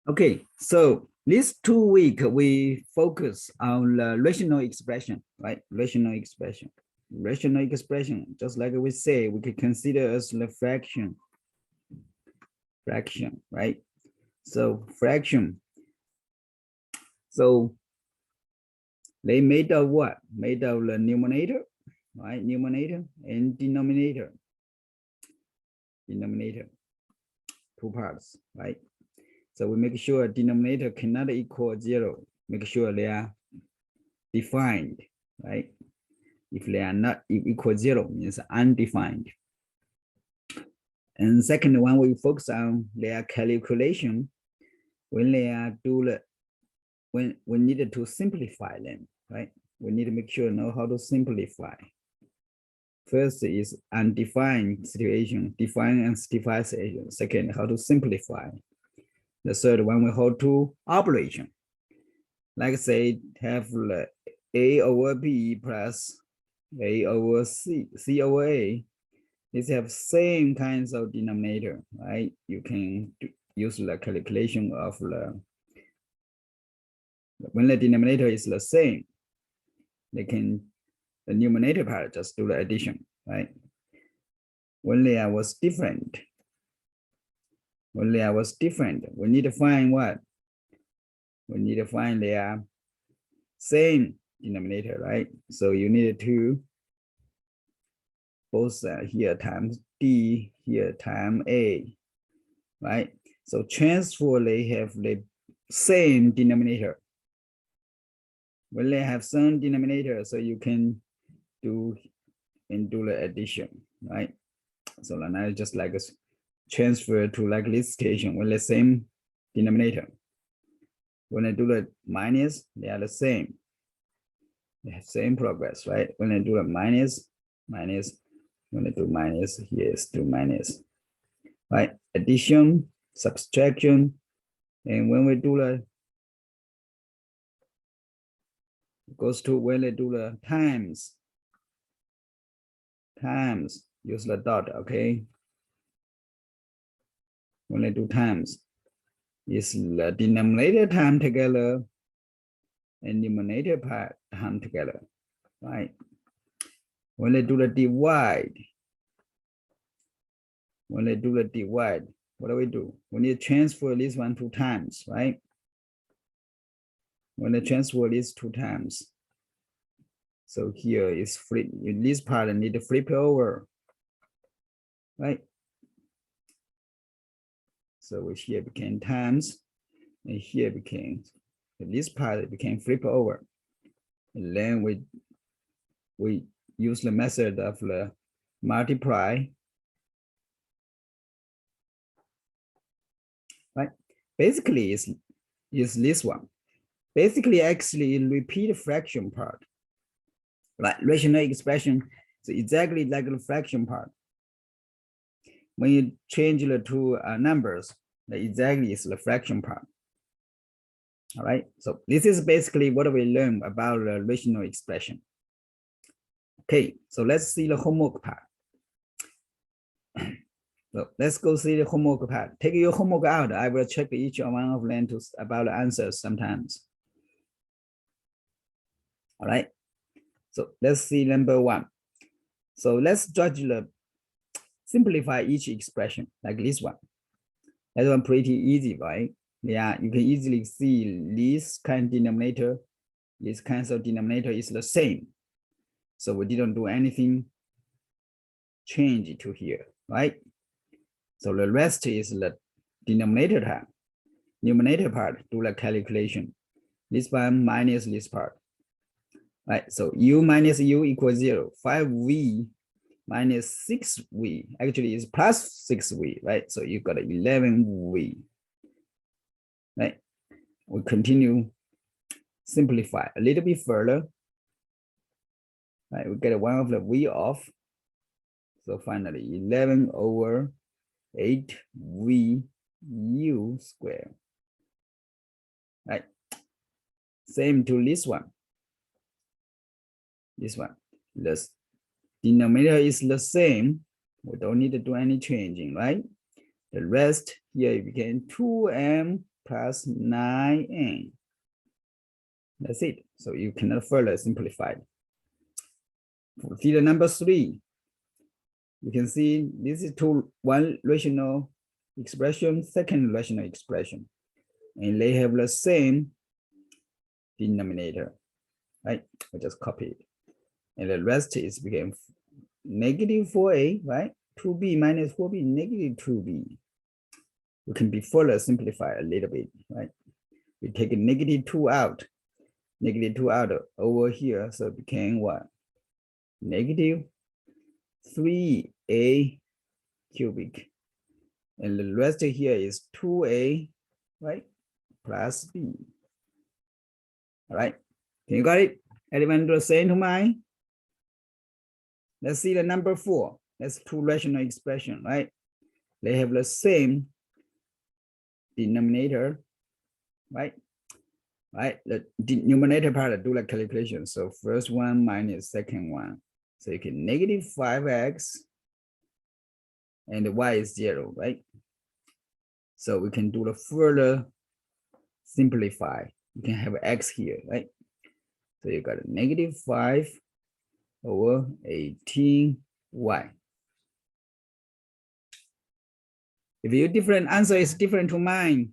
Okay, so this 2 week we focus on the rational expression, right? Rational expression. Rational expression, just like we say, we can consider as the fraction, right? So fraction. So they made of what? Made of the numerator, right? Numerator and denominator. Denominator, two parts, right? So we make sure denominator cannot equal 0. Make sure they are defined, right? If they are not equal 0, means undefined. And second one, we focus on their calculation when they are when we need to simplify them, right? We need to make sure know how to simplify. First is undefined situation, define and simplify situation. Second, how to simplify. The third one, we hold to operation. Like say, have A over B plus A over C over A. These have same kinds of denominator, right? You can use the calculation of when the denominator is the same, the numerator part just do the addition, right? When they was different, we need to find what? We need to find their same denominator, right? So you need to both here times D, here times A, right? So transfer, they have the same denominator. When they have some denominator, so you can do the addition, right? So now just like a transfer to like this station with the same denominator. When I do the minus, they are the same. They have same progress, right? When I do the minus, when I do minus, here is do minus, right? Addition, subtraction, and when we do the goes to when they do the times, use the dot, okay? When they do times, is the denominator time together and numerator part time together, right? When they do the divide, what do we do? We need to transfer this one 2 times, right? When I transfer this 2 times, so here is flip. In this part, I need to flip over, right? So here became times, and here became, this part it became flip over. And then we use the method of the multiply, right? Basically, is this one. Basically, actually, repeat fraction part, right? Rational expression is exactly like the fraction part. When you change the two numbers, that exactly is the fraction part. All right, so this is basically what we learned about the rational expression. Okay, so let's see the homework part. So let's go see the homework part. Take your homework out. I will check each one of them about the answers sometimes. All right, so let's see number 1. So let's simplify each expression like this one. That one pretty easy, right? Yeah, you can easily see this kind of denominator, this kinds of denominator is the same. So we didn't do anything change to here, right? So the rest is the denominator part. Numerator part, do the calculation. This one minus this part, right? So u minus u equals 0. 5v minus 6v actually is plus 6v, right? So you got 11v, right? We continue simplify a little bit further, right? We get one of the v off. So finally 11 over 8v u squared, right? Same to this one. The denominator is the same. We don't need to do any changing, right? The rest here became 2m plus 9n. That's it. So you cannot further simplify. For figure number 3, you can see this is one rational expression, second rational expression, and they have the same denominator, right? I just copy it. And the rest is became negative 4a, right? 2b minus 4b, negative 2b. We can be further simplified a little bit, right? We take a negative 2 out, negative 2 out over here, so it became what? Negative 3a cubic. And the rest here is 2a, right? Plus b. All right, can you got it? Anyone do the same to mine? Let's see the number 4. That's two rational expression, right? They have the same denominator, right? Right, the denominator part do the calculation. So first one minus second one. So you can negative 5x and the y is 0, right? So we can do the further simplify. You can have x here, right? So you got a negative 5 over 18y. If your different answer is different to mine,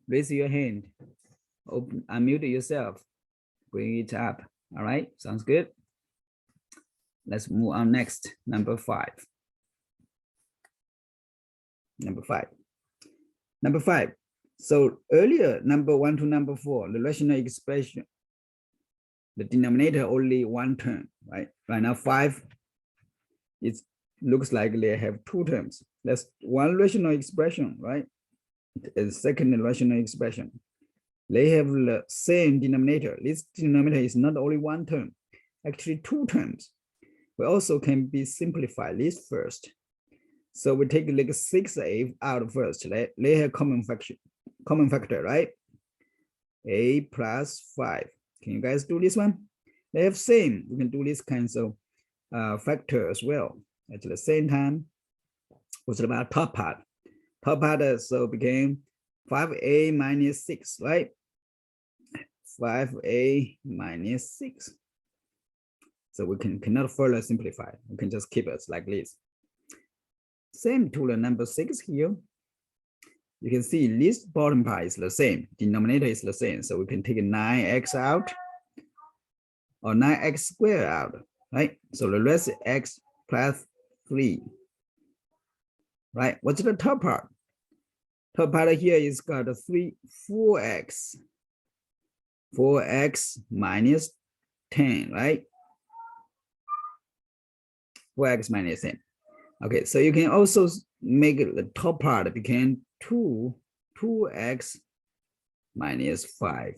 raise your hand. Open, unmute yourself, bring it up. All right, sounds good. Let's move on next, number 5. Number 5. Number 5. So earlier, number 1 to number 4, the rational expression, the denominator only one term, right? Right now 5, it looks like they have 2 terms. That's one rational expression, right? And second rational expression. They have the same denominator. This denominator is not only one term, actually 2 terms. We also can be simplified this first. So we take like 6a out first. They have common factor, right? A plus 5. Can you guys do this one? They have same. We can do this kinds of factor as well. At the same time, what's about top part? Top part so became 5a minus 6, right? 5a minus 6. So we cannot further simplify. We can just keep it like this. Same to the number 6 here. You can see this bottom part is the same. Denominator is the same. So we can take 9x out or 9x squared out, right? So the rest is x plus 3, right? What's the top part? Top part here is got a 4x. 4x minus 10, right? 4x minus 10. Okay, so you can also make the top part become 2x minus 5.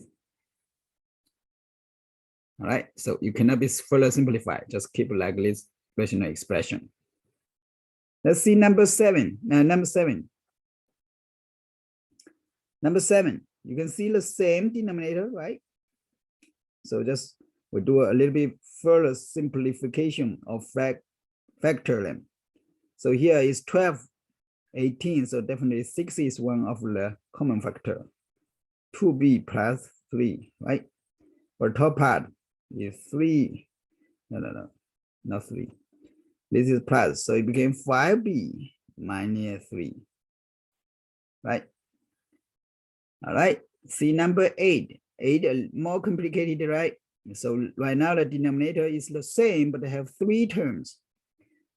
All right, so you cannot be further simplified. Just keep like this rational expression. Let's see number 7. Number 7. Number 7. You can see the same denominator, right? So just we do a little bit further simplification of factor them. So here is 12, 18. So definitely 6 is one of the common factor. 2b plus 3, right? For top part is 3. No, not 3. This is plus. So it became 5b minus 3, right? All right. See number 8. 8 more complicated, right? So right now the denominator is the same, but they have 3 terms.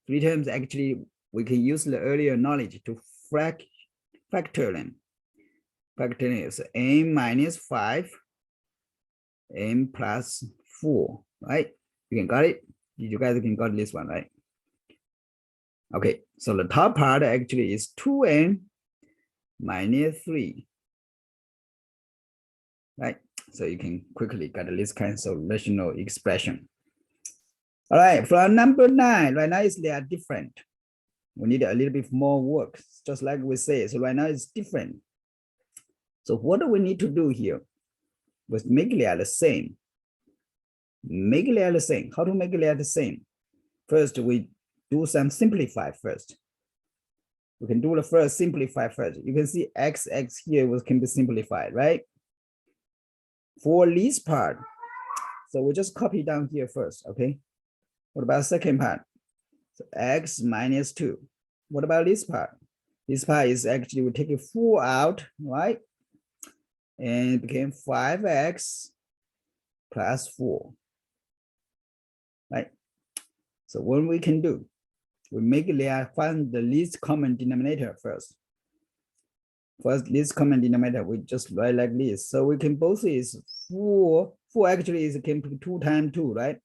3 terms actually we can use the earlier knowledge to factor them. Factor is n minus 5, n plus 4, right? You can got it. You guys can got this one, right? Okay, so the top part actually is 2n minus 3, right? So you can quickly get this kind of rational expression. All right, from number 9, right now they are different. We need a little bit more work, just like we say. So right now it's different. So what do we need to do here? We make it the same. Make it the same. How to make it the same? First, we do some simplify first. We can do the first, simplify first. You can see x here can be simplified, right? For this part, so we just copy down here first, okay? What about second part? So x minus 2. What about this part? This part is actually, we take a 4 out, right? And it became 5x plus 4, right? So what we can do, we make it find the least common denominator first. First, least common denominator, we just write like this. So we can both is 4. 4 actually is can be 2 times 2, right?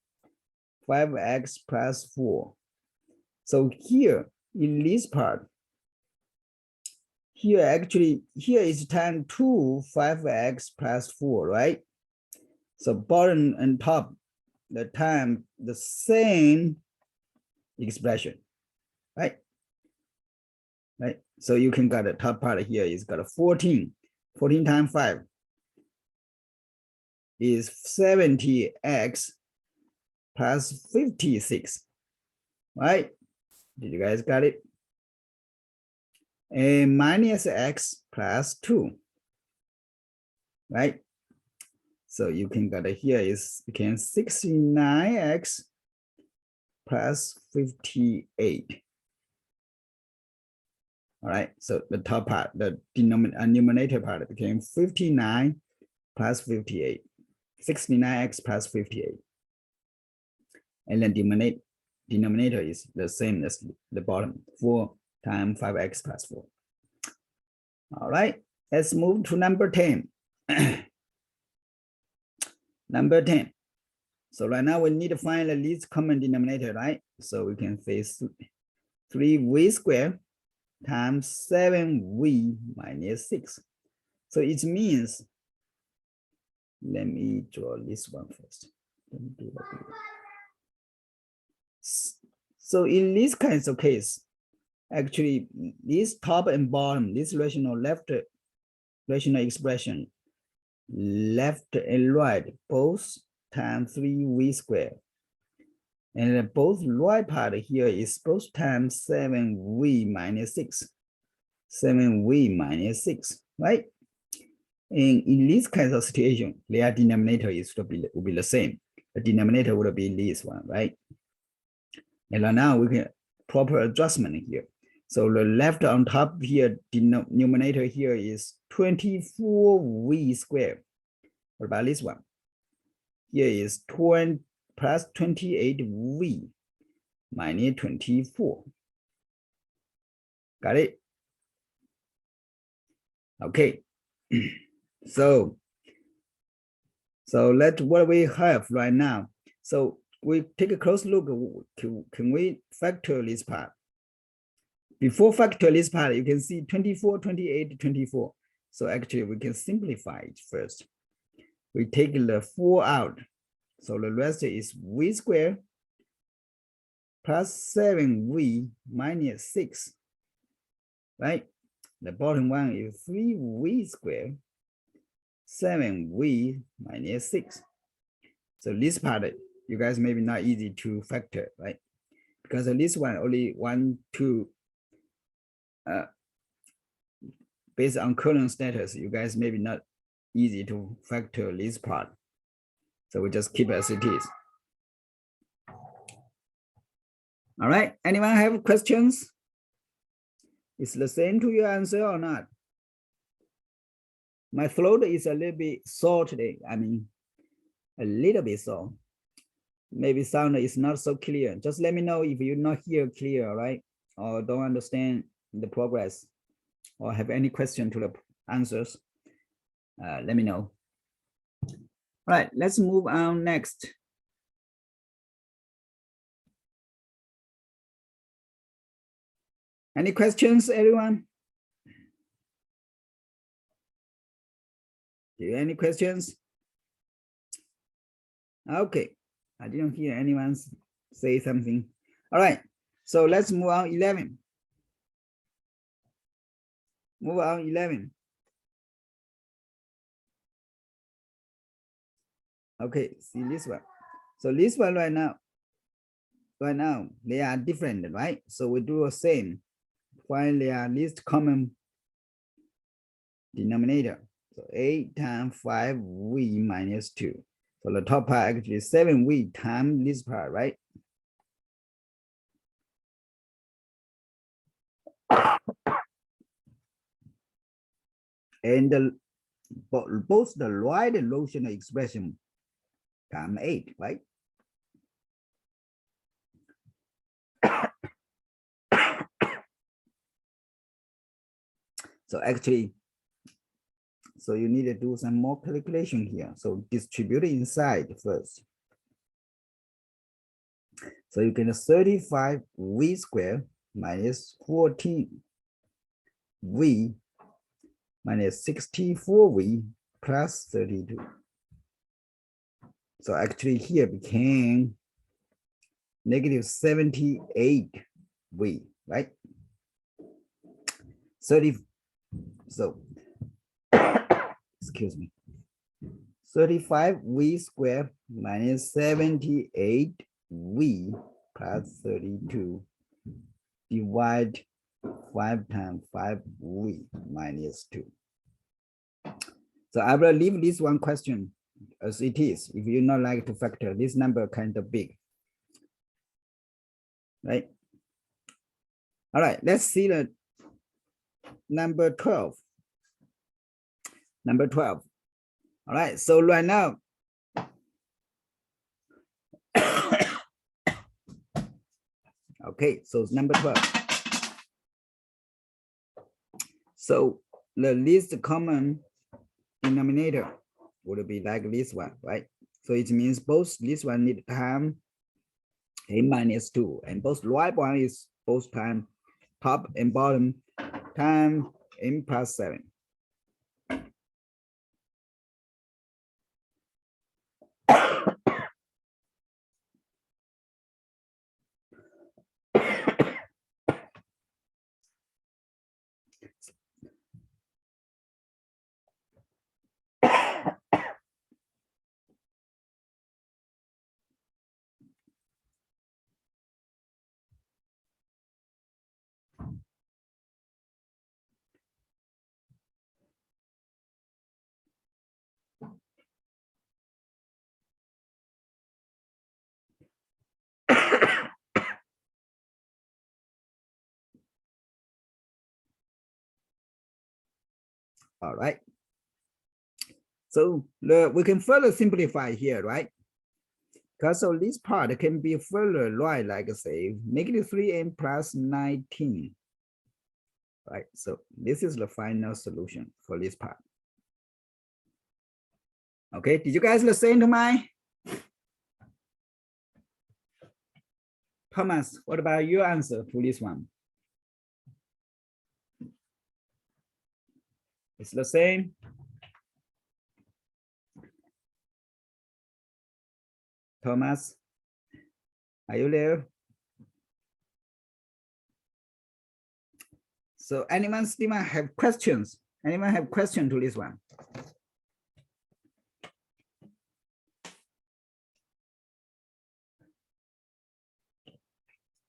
5x plus 4. So here in this part, here actually, here is time 2, 5x plus 4, right? So bottom and top, the time, the same expression, right? Right. So you can get the top part here is got a 14. 14 times 5 is 70x plus 56, right? Did you guys got it? And minus x plus 2, right? So you can get it here is became 69x plus 58. All right, so the top part, the numerator part became 59 plus 58, 69x plus 58. And then denominator is the same as the bottom, 4 times 5x plus 4. All right, let's move to number 10. Number 10. So right now we need to find the least common denominator, right? So we can say 3v squared times 7v minus 6. So it means, let me draw this one first. So in these kinds of case, actually this top and bottom, this rational expression, left and right, both times 3v squared. And both right part here is both times 7v minus 6. 7v minus 6, right? And in this kind of situation, their denominator will be the same. The denominator would be this one, right? And now we can proper adjustment here. So the left on top here, denominator here is 24v squared. What about this one? Here is 20 plus 28v minus 24. Got it? Okay. So let's what we have right now. So we take a close look. Can we factor this part? Before factor this part, you can see 24, 28, 24. So actually we can simplify it first. We take the 4 out. So the rest is v squared plus 7v minus 6, right? The bottom one is 3v squared, 7v minus 6. So this part, you guys maybe not easy to factor, right? Because of this one, only 1, 2, based on current status, you guys maybe not easy to factor this part. So we just keep it as it is. All right, anyone have questions? Is the same to your answer or not? My throat is a little bit sore today. I mean, a little bit sore. Maybe sound is not so clear. Just let me know if you're not hear clear, all right? Or don't understand the progress or have any question to the answers. Let me know. All right, let's move on next. Any questions, everyone? Do you have any questions? Okay, I didn't hear anyone say something. All right, so let's move on 11. Move on 11. Okay, see this one. So this one right now, they are different, right? So we do the same find their least common denominator. So 8 times 5v minus 2. So the top part actually is 7v times this part, right? And both the right and rational expression times 8, right? So actually, so you need to do some more calculation here. So distribute it inside first. So you get 35v squared minus 14v minus 64v plus 32. So actually here became negative 78v, right? 30, so excuse me, 35v squared minus 78v plus 32 divide 5 times 5v minus 2. So I will leave this one question as it is. If you not like to factor, this number kind of big, right? All right, let's see the number 12. Number 12. All right, so right now, okay, so it's number 12. So the least common denominator would be like this one, right? So it means both this one need time a minus 2, and both right one is both time top and bottom time n plus 7. All right. So we can further simplify here, right? Because so this part can be further right, like say negative 3n plus 19. Right. So this is the final solution for this part. Okay, did you guys listen to my Thomas? What about your answer to this one? It's the same. Thomas, are you there? So anyone still have questions? Anyone have question to this one?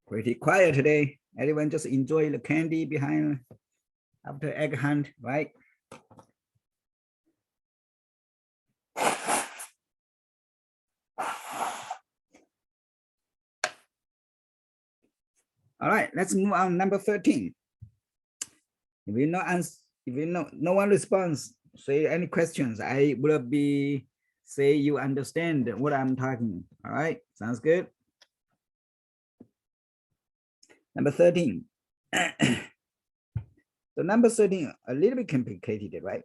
Pretty quiet today. Everyone just enjoy the candy behind after egg hunt, right? All right, let's move on. Number 13. If you know answer, if you know no one responds, say any questions, I will be say you understand what I'm talking. All right, sounds good. Number 13. So number 13, a little bit complicated, right?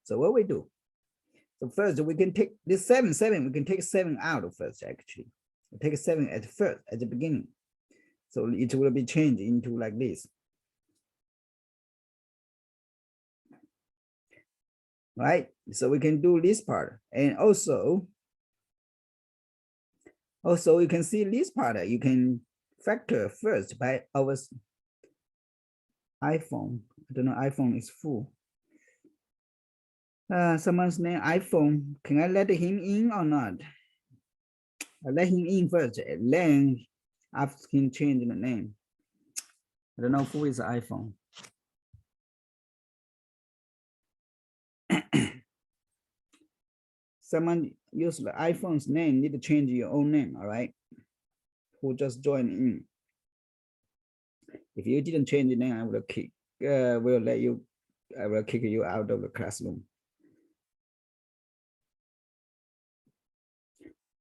So what we do? So first we can take this 7, we can take 7 out of first actually. We'll take 7 at first, at the beginning. So it will be changed into like this. Right? So we can do this part. And also you can see this part, you can factor first by our iPhone. I don't know, iPhone is full. Someone's name iPhone. Can I let him in or not? I let him in first, then asking change the name. I don't know who is iPhone. Someone use the iPhone's name, need to change your own name, all right? Who just joined in. If you didn't change the name, I will kick, I will kick you out of the classroom.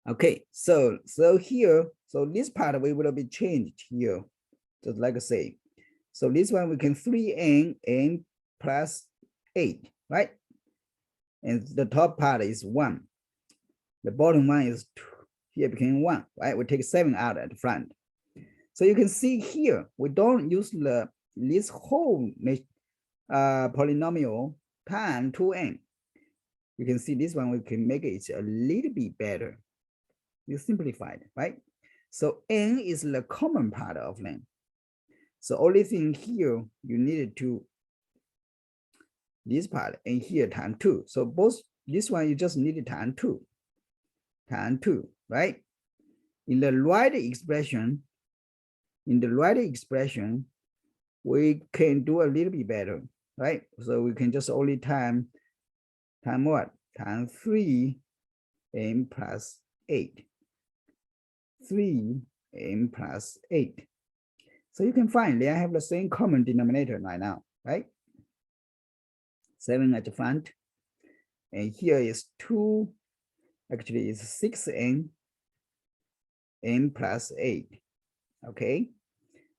Okay, so here, so this part we will be changed here, just like I say. So this one we can 3n plus 8, right? And the top part is 1. The bottom one is 2. Here became 1, right? We take 7 out at the front. So you can see here, we don't use this whole polynomial time 2n. You can see this one, we can make it a little bit better. You simplified, right? So n is the common part of n. So only thing here, you needed to this part and here times 2. So both this one, you just need times 2. Times 2, right? In the right expression, we can do a little bit better, right? So we can just only time what? Times 3n plus 8. 3n plus 8. So you can find they have the same common denominator right now, right? 7 at the front. And here is 2, actually it's 6n plus 8. Okay,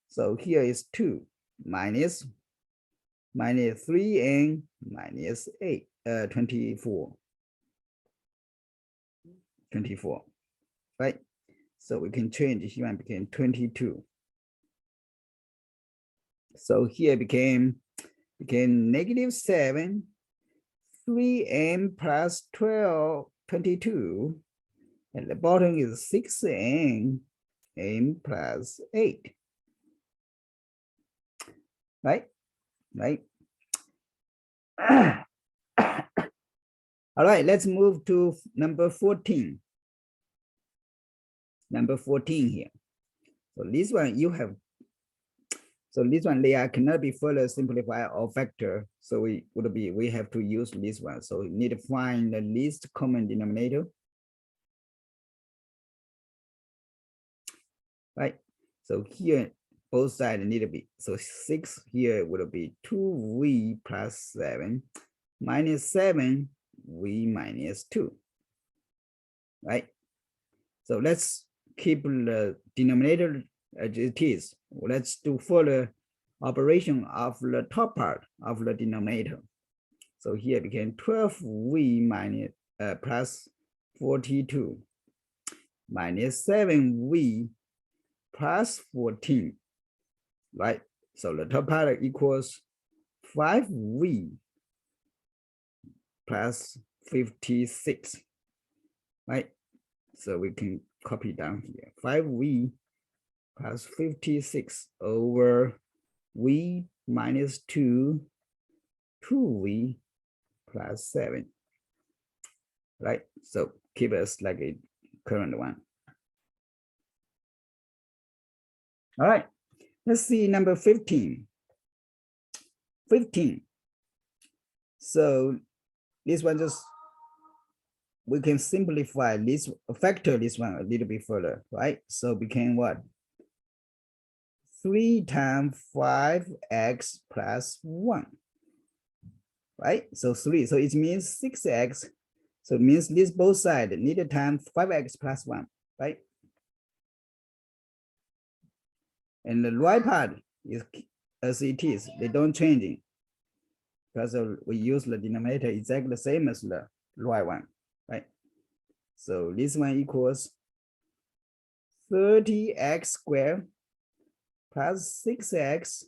so here is 2 minus 3n minus 8, 24, right? So we can change here and became 22. So here became -7, 3n plus 12, 22, and the bottom is 6n plus 8. Right? All right, let's move to number 14. Number 14 here. So this one you have, so this one they cannot be further simplified or factor. So we have to use this one. So we need to find the least common denominator. Right? So here both sides need to be, so 6 here would be 2v plus 7 minus 7v minus 2. Right? So let's keep the denominator as it is. Let's do further operation of the top part of the denominator. So here became 12v minus plus 42 minus 7v plus 14, right? So the top part equals 5v plus 56, right? So we can copy down here, 5v plus 56 over v minus 2, 2v plus 7, right? So keep us like a current one. All right, let's see number 15. 15. So this one just, we can simplify this, factor this one a little bit further, right? So became what? 3 times 5x plus 1, right? So 3, so it means 6x. So it means this both sides need to times 5x plus 1, right? And the right part is as it is, they don't change it because we use the denominator exactly the same as the right one, right? So this one equals 30x squared plus 6x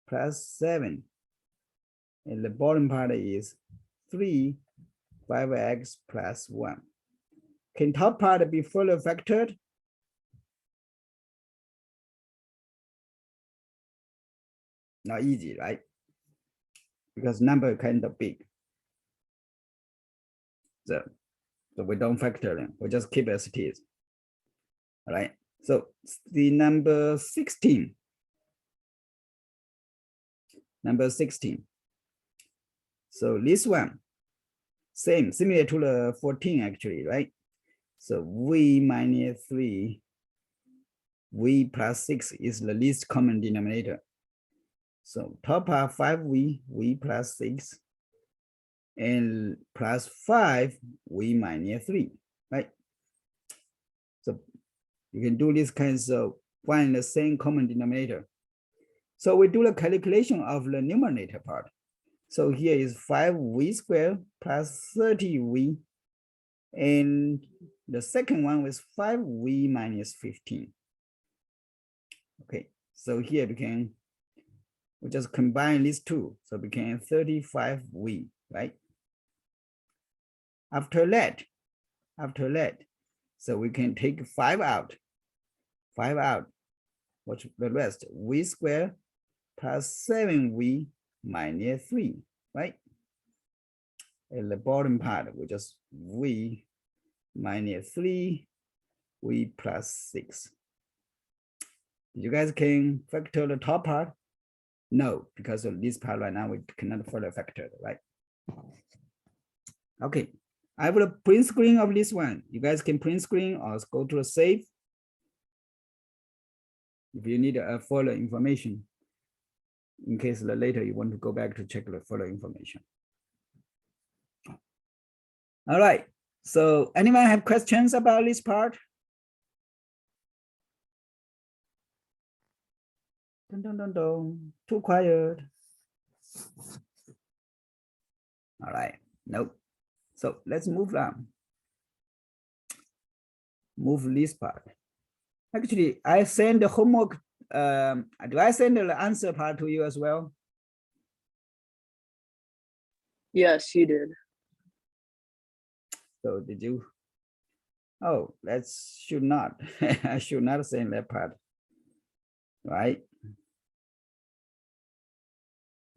plus 7. And the bottom part is 5x plus 1. Can top part be further factored? Not easy, right? Because number kind of big. So we don't factor them. We just keep as it is. All right. So the number 16. Number 16. So this one, similar to the 14 actually, right? So v minus 3, v plus 6 is the least common denominator. So top part 5v, v plus 6, and plus 5, v minus 3, right? So you can do this kinds of find the same common denominator. So we do the calculation of the numerator part. So here is 5v squared plus 30v, and the second one was 5v minus 15. Okay, so here we just combine these two, so became 35v, right? After that, so we can take 5 out, what's the rest? V squared plus 7v minus 3, right? And the bottom part, we just v minus 3, v plus 6. You guys can factor the top part? No, because of this part right now, we cannot further factor, right? Okay, I will print screen of this one. You guys can print screen or go to a save if you need further information, in case later you want to go back to check the further information. All right, so anyone have questions about this part? Dun, dun, dun, dun. Too quiet. All right, nope. So let's move on. Move this part. Actually, I send the homework. Do I send the answer part to you as well? Yes, you did. So did you? Oh, should not. I should not send that part. Right?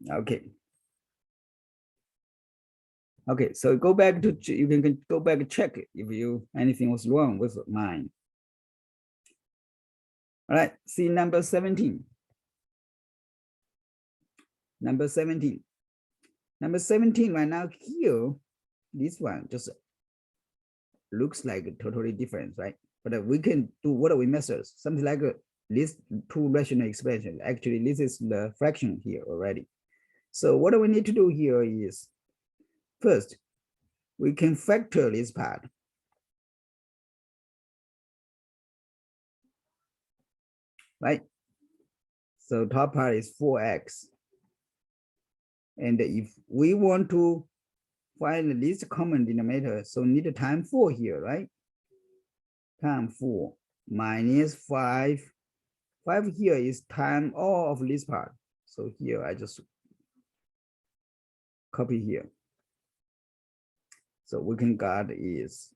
Okay. Okay, so go back to, you can go back and check if anything was wrong with mine. All right, see number 17. Number 17. Number 17 right now here, this one just looks like totally different, right? But we can do what we measure, something like this two rational expression. Actually, this is the fraction here already. So what we need to do here is, first, we can factor this part. Right? So top part is 4x. And if we want to find the least common denominator, so need a time 4 here, right? Time 4 minus 5. 5 here is time all of this part. So here I just copy here. So we can get is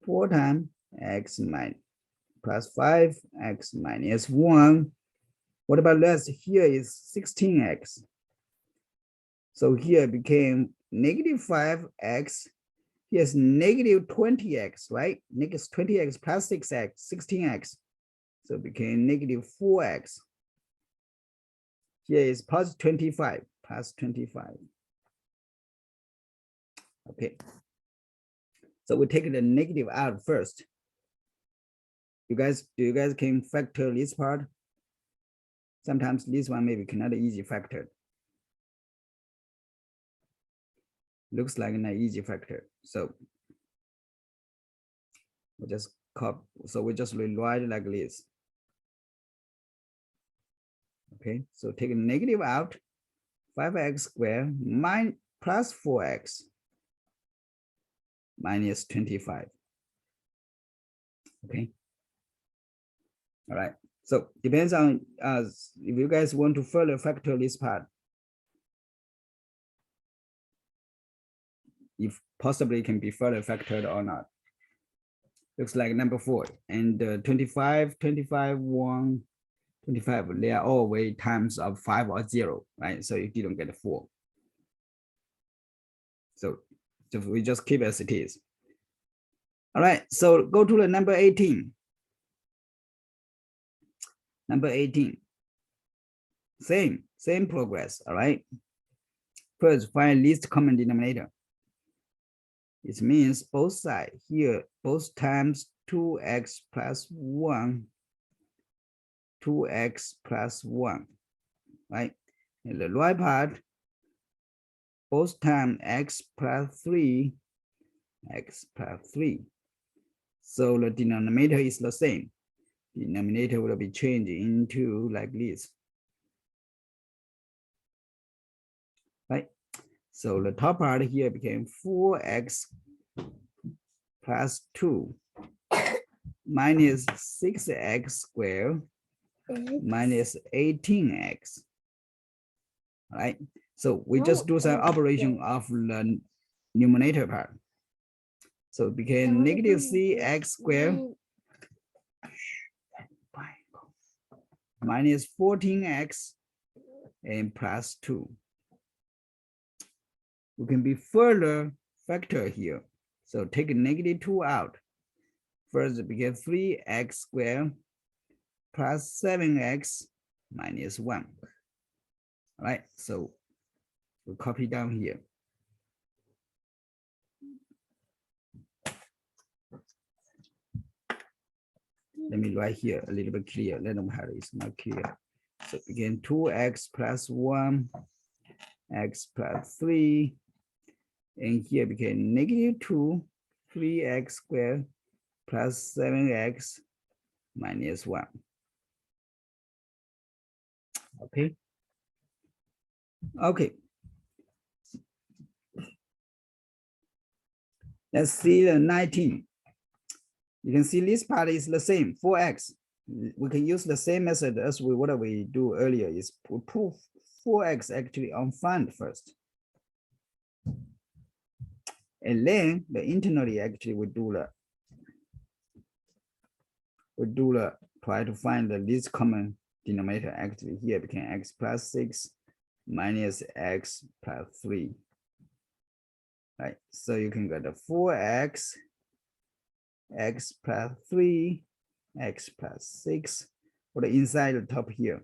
4 times x minus plus 5 x minus 1. What about this? Here is 16x. So here became negative 5x. Here's negative 20x, right? Negative 20x plus 6x, 16x. So it became negative 4x. Here is plus 25, plus 25. Okay. So we take the negative out first. Do you guys can factor this part? Sometimes this one maybe cannot easy factor. Looks like an easy factor. So we just copy. So we just rewrite it like this. Okay, so take a negative out, 5x squared minus plus 4x minus 25. Okay. All right. So depends on if you guys want to further factor this part. If possibly can be further factored or not. Looks like number 4 and 25, 25, 1, 25. They are always times of 5 or 0, right? So you didn't get a 4. So we just keep as it is. All right, so go to the number 18. Number 18. Same progress, all right? First, find least common denominator. It means both sides here, both times 2x plus 1, 2x plus 1, right? In the right part, both times x plus 3, x plus 3. So the denominator is the same. Denominator will be changed into like this, right? So the top part here became 4x plus 2 minus 6x squared minus 18x, right? So we just do some operation of the numerator part. So it became negative cx squared minus 14x and plus 2. We can be further factor here. So take a negative 2 out. First, it became 3x squared plus 7x minus 1. All right, so we'll copy down here. Let me write here a little bit clear. Let them have it's not clear. So again, 2x plus 1, x plus 3, and here became negative 2, 3x squared plus 7x minus 1. Okay. Okay. Let's see the 19. You can see this part is the same, 4x. We can use the same method as what we do earlier is put 4x actually on front first. And then the internally actually we do the try to find the least common denominator. Actually here became x plus 6 minus x plus 3. Right, so you can get the 4x, x plus 3, x plus 6 for the inside the top here.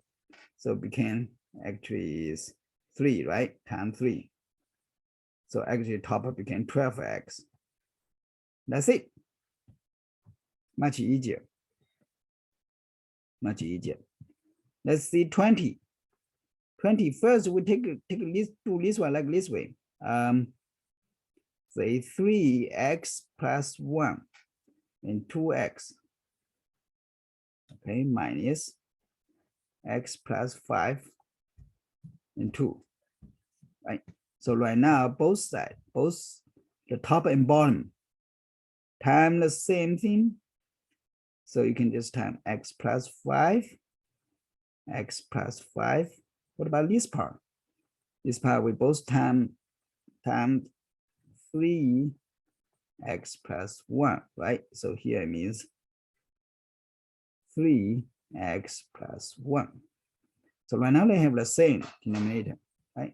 So became actually is 3, right? Times 3. So actually top became 12x. That's it. Much easier. Much easier. Let's see 20. 20. First, we take this, do this one like this way. Say 3x plus 1 and 2x. Okay, minus x plus 5 and 2. Right. So right now, both sides, both the top and bottom, time the same thing. So you can just time x plus 5, x plus 5. What about this part? This part we both time 3 x plus 1, right? So here it means 3x plus 1. So right now they have the same denominator, right?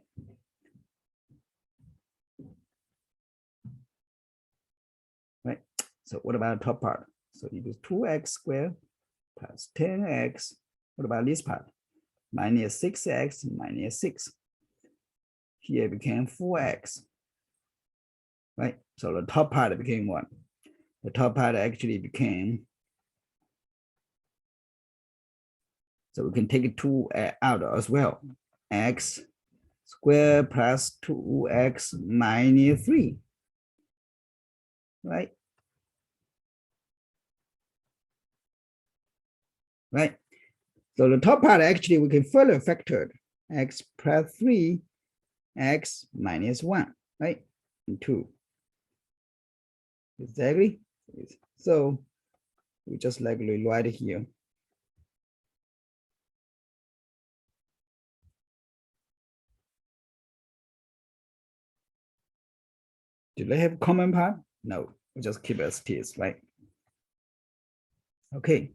Right. So what about the top part? So it is 2x squared plus 10x. What about this part? Minus 6x minus 6. Here it became 4x. Right. So the top part became 1. The top part actually became, so we can take it 2 out as well. X squared plus 2x minus 3. Right. Right. So the top part actually we can further factor x plus 3, x minus 1, right? And 2. Exactly. So we just like write it here. Do they have common part? No, we just keep it as it is, right? Okay.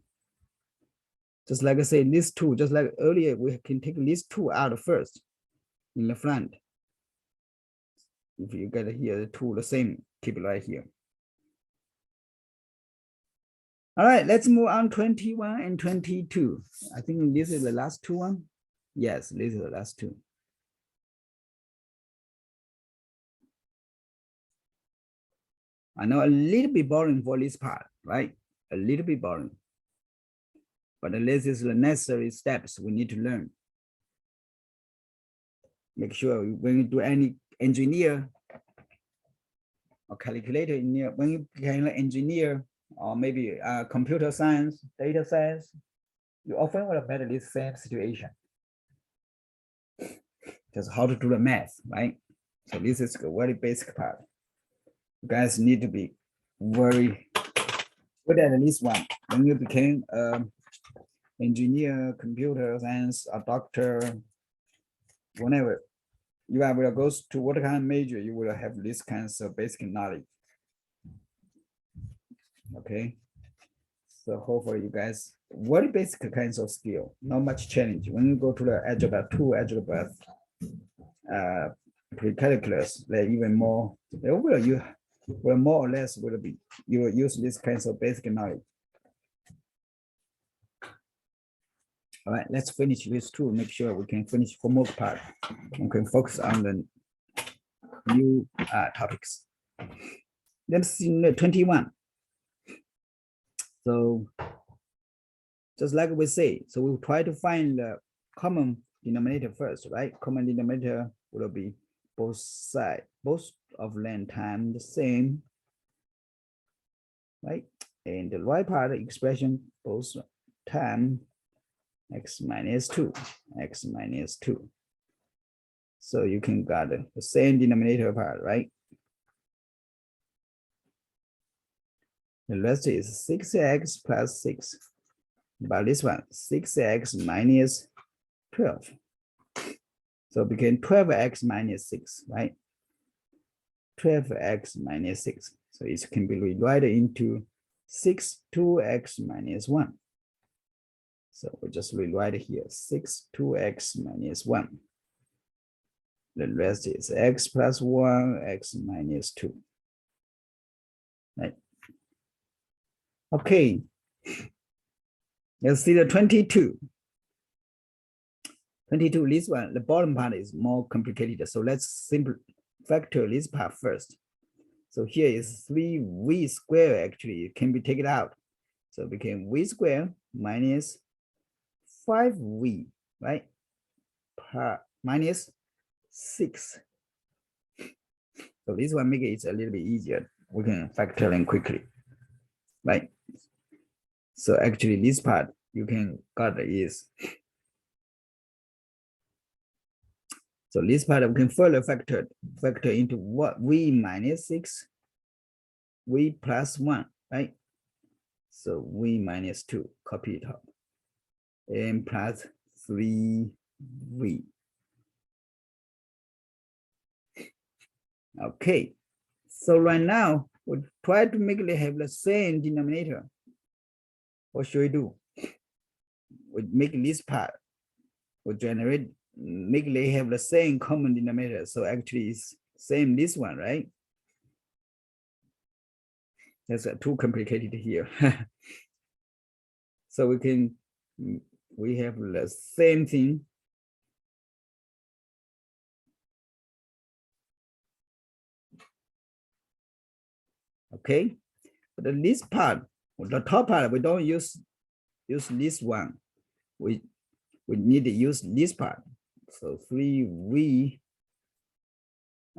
Just like I said, these two, just like earlier, we can take these 2 out first in the front. If you get here, the 2 the same, keep it right here. All right, let's move on 21 and 22. I think this is the last two one. Yes, this is the last two. I know a little bit boring for this part, right? A little bit boring. But this is the necessary steps we need to learn. Make sure when you do any engineer or calculator engineer, when you become an engineer or maybe computer science, data science, you often will better this same situation. Just how to do the math, right? So this is a very basic part. You guys need to be very good at this one. When you became an engineer, computer science, a doctor, whenever you will go to what kind of major, you will have this kinds of basic knowledge. Okay. So hopefully you guys, very basic kinds of skill, not much challenge. When you go to the algebra 2, algebra pre-calculus, they're even more, they will more or less will be, you will use these kinds of basic knowledge. All right, let's finish this two. Make sure we can finish homework part. We can focus on the new topics. Let's see 21. So just like we say, so we'll try to find the common denominator first, right? Common denominator will be both sides, both of length time the same, right? And the right part expression, both time x minus 2, x minus 2. So you can got the same denominator part, right? The rest is 6x plus 6. But this one, 6x minus 12. So it became 12x minus 6, right? 12x minus 6. So it can be rewritten into 2x minus 1. So we just rewrite it here, 2x minus 1. The rest is x plus 1, x minus 2. Right? Okay. Let's see the 22. 22, this one, the bottom part is more complicated. So let's simply factor this part first. So here is 3v squared, actually, it can be taken out. So it became v squared minus 5v, right? Minus 6. So this one make it a little bit easier. We can factor in quickly, right? So actually this part you can got is, so this part we can further factor into what v minus 6, v plus 1, right? So v minus 2, copy it up, and plus 3v. Okay, so right now we try to make it have the same denominator. What should we do? We make this part, we generate, make it have the same common denominator. So actually it's same this one, right? That's too complicated here. So we have the same thing. Okay, but this part, the top part, we don't use this one. We need to use this part. So 3v,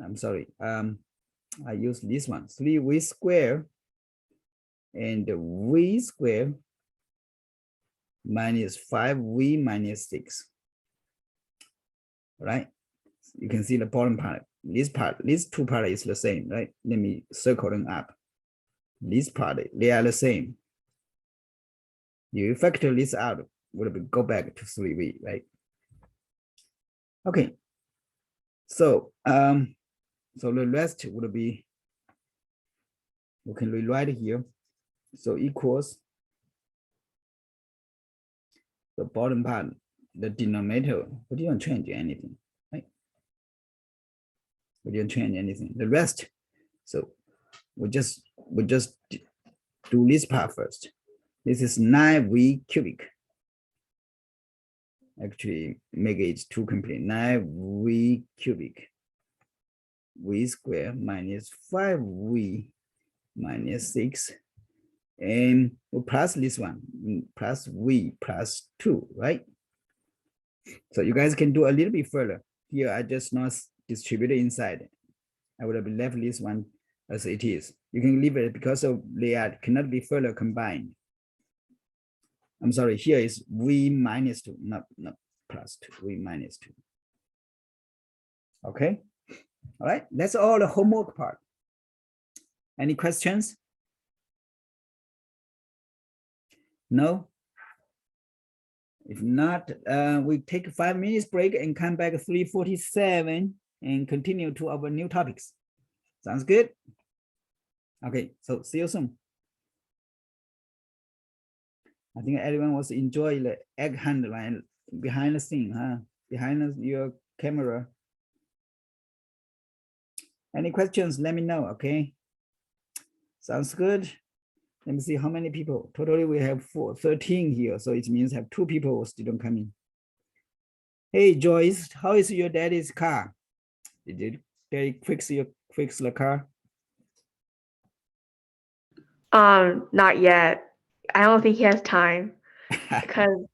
I'm sorry, I use this one, 3v squared and v squared minus 5v minus 6. Right? You can see the bottom part. This two part is the same, right? Let me circle them up. This part, they are the same. You factor this out, will go back to 3v, right? Okay. So so the rest would be, we can rewrite it here. So equals the bottom part, the denominator, we didn't change anything, right? We didn't change anything. The rest, so we just do this part first. This is 9v cubic. Actually, make it too complete. 9v cubic. V squared minus 5v minus 6. And we'll plus this one, plus v plus 2, right? So you guys can do a little bit further. Here, I just not distributed inside. I would have left this one as it is. You can leave it because of they cannot be further combined. I'm sorry, here is v minus 2, not plus 2, v minus 2. Okay, all right, that's all the homework part. Any questions? No? If not, we take a 5 minutes break and come back at 3:47 and continue to our new topics. Sounds good? Okay, so see you soon. I think everyone was enjoying the egg hunt right behind the scene, huh? Behind your camera. Any questions? Let me know, okay? Sounds good. Let me see how many people. Totally, we have 13 here, so it means have 2 people still coming. Hey, Joyce, how is your daddy's car? Did they fix the car? Not yet. I don't think he has time because